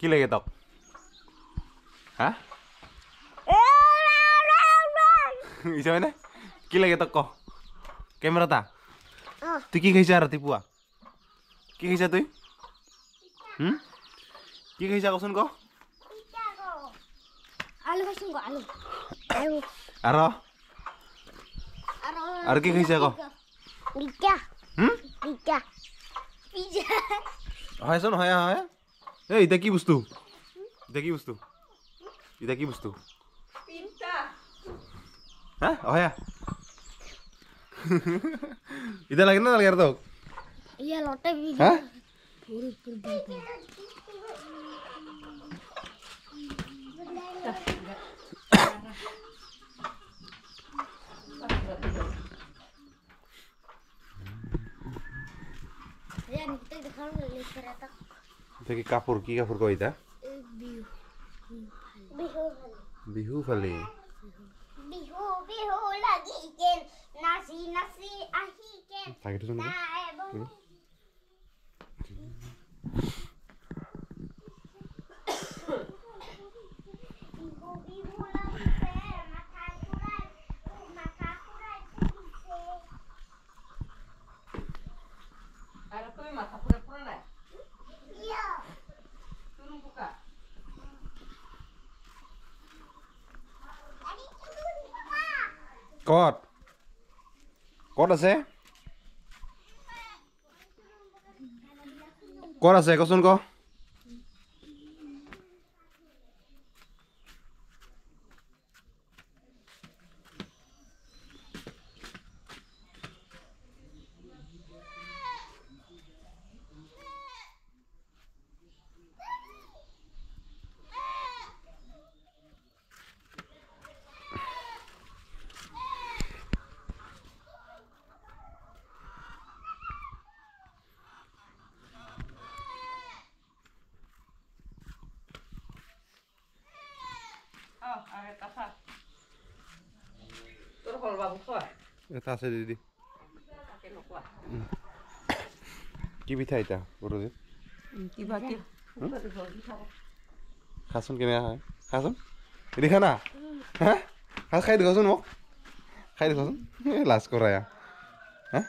কি লাগে তক হা ইচ্ছা হয় না কি লাগে তক ক কেমেৰাটা তুই কি খাইছা ৰাতিপুৱা কি খাইছা তুই কি খাইছা কচোন ক আলু খাইছো আলু আৰু কি খাইছা ক পিজ্জা পিজ্জা পিজ্জা হয়চোন হয় হয় এই এটা কি বস্তু এটা কি বস্তু পিজ্জা হা হয় এটা লাগে না লাগে তোক ইয়া লটে হা Ya kita dejar kereta দেখি কাপোৰ কি কাপোৰ কয় এটা bihu ফালে bihu lagi ken nasi nasi ahi ken তাকে তো শুনিবি Ada tuh mata pura-pura nih. Iya. Turun buka. কত কত আছে কত আছে কচোন ক Oh, ada apa? Turun kalau bagus kok. এটা আছে দিদি Pakai lupa. কি পিঠা এটা গৰুজি Tiba-tiba. খাচোন কেনেকুৱা হয় খাচোন দেখা না হা খাই দেখাচোন মোক খাই দেখাচোন লাজ কৰা হা